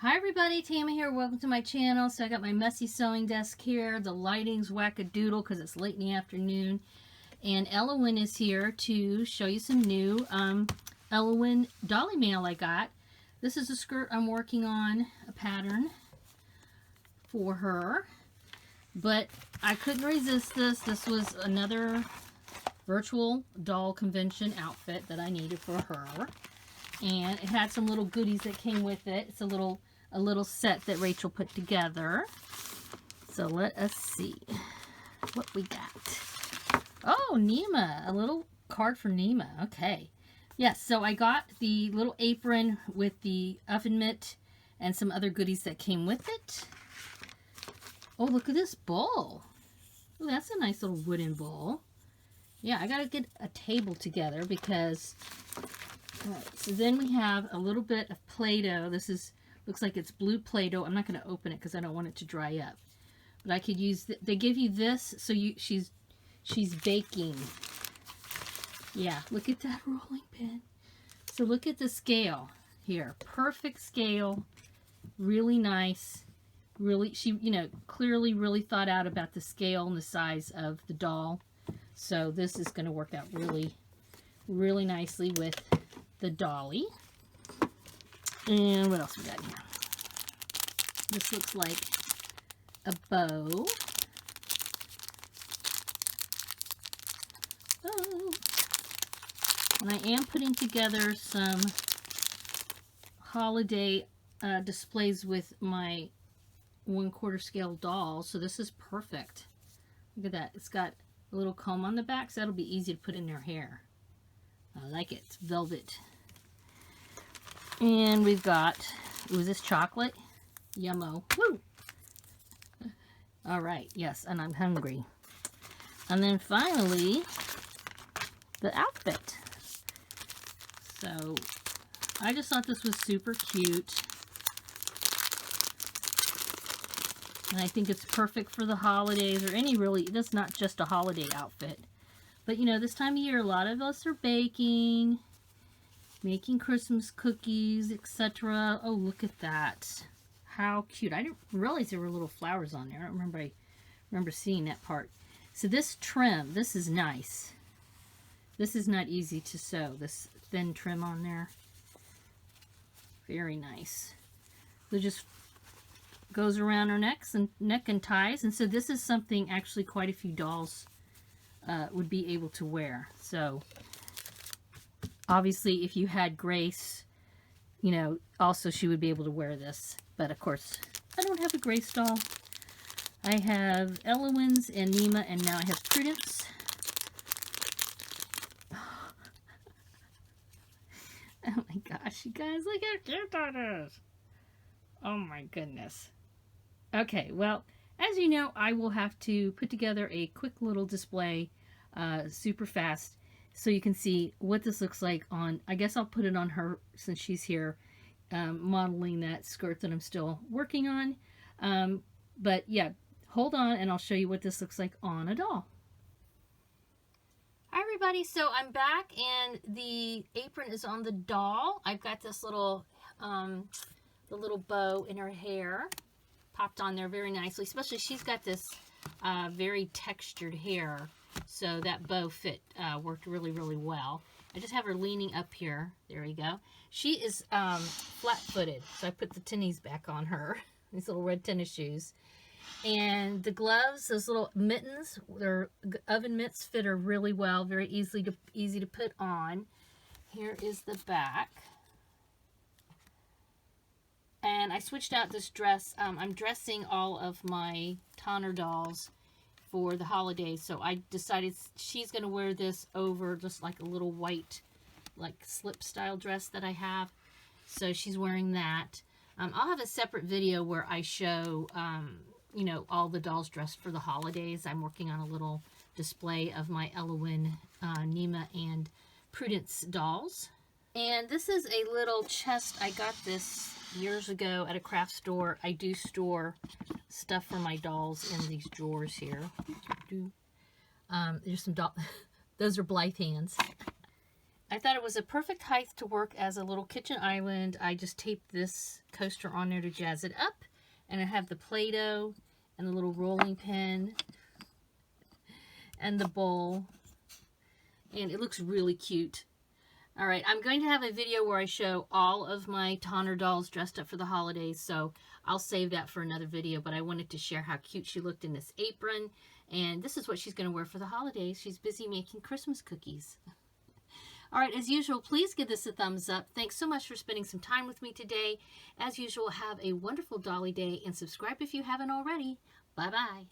Hi everybody, Tama here. Welcome to my channel. So I got my messy sewing desk here. The lighting's wackadoodle because it's late in the afternoon. And Ellowyne is here to show you some new Ellowyne dolly mail I got. This is a skirt I'm working on, a pattern for her. But I couldn't resist this. This was another virtual doll convention outfit that I needed for her. And it had some little goodies that came with it. It's a little set that Rachel put together. So let us see what we got. Oh, Nema, a little card for Nema. Okay. Yes, so I got the little apron with the oven mitt and some other goodies that came with it. Oh, look at this bowl. Oh, that's a nice little wooden bowl. Yeah, I gotta get a table together because... Alright, so then we have a little bit of Play-Doh. This looks like it's blue Play-Doh. I'm not going to open it because I don't want it to dry up. But I could use, they give you this, so she's baking. Yeah, look at that rolling pin. So look at the scale here. Perfect scale. Really nice. Really, she, clearly really thought out about the scale and the size of the doll. So this is going to work out really, really nicely with the dolly. And what else we got here? This looks like a bow. Oh. And I am putting together some holiday displays with my 1/4 scale doll. So this is perfect. Look at that. It's got a little comb on the back, so that'll be easy to put in their hair. I like it. It's velvet. And we've got, ooh, this chocolate? Yummo. Woo! Alright, yes, and I'm hungry. And then finally, the outfit. So, I just thought this was super cute. And I think it's perfect for the holidays, or any really, that's not just a holiday outfit. But, this time of year, a lot of us are baking, making Christmas cookies, etc. Oh, look at that. How cute. I didn't realize there were little flowers on there. I don't remember seeing that part. So this trim, this is nice. This is not easy to sew, this thin trim on there. Very nice. So it just goes around her neck and ties. And so this is something actually quite a few dolls would be able to wear. So obviously if you had Grace, also she would be able to wear this. But of course, I don't have a Grace doll. I have Ellowyne's and Nema, and now I have Prudence. Oh my gosh, you guys, look how cute that is. Oh my goodness. Okay, well, as you know, I will have to put together a quick little display super fast so you can see what this looks like on, I guess I'll put it on her since she's here modeling that skirt that I'm still working on. But yeah, hold on and I'll show you what this looks like on a doll. Hi everybody, so I'm back and the apron is on the doll. I've got this little, the little bow in her hair popped on there very nicely, especially she's got this very textured hair, so that bow fit worked really, really well. I just have her leaning up here. There we go. She is flat-footed, so I put the tennies back on her, these little red tennis shoes. And the gloves, those little mittens, their oven mitts fit her really well, very easy to put on. Here is the back. And I switched out this dress. I'm dressing all of my Tonner dolls for the holidays, so I decided she's going to wear this over just like a little white, like slip style dress that I have. So she's wearing that. I'll have a separate video where I show, all the dolls dressed for the holidays. I'm working on a little display of my Ellowyne, Nema, and Prudence dolls. And this is a little chest. I got this years ago at a craft store. I do store stuff for my dolls in these drawers here. There's some doll. Those are Blythe hands. I thought it was a perfect height to work as a little kitchen island. I just taped this coaster on there to jazz it up. And I have the Play-Doh and the little rolling pin and the bowl. And it looks really cute. All right, I'm going to have a video where I show all of my Tonner dolls dressed up for the holidays, so I'll save that for another video, but I wanted to share how cute she looked in this apron, and this is what she's going to wear for the holidays. She's busy making Christmas cookies. All right, as usual, please give this a thumbs up. Thanks so much for spending some time with me today. As usual, have a wonderful Dolly Day, and subscribe if you haven't already. Bye-bye.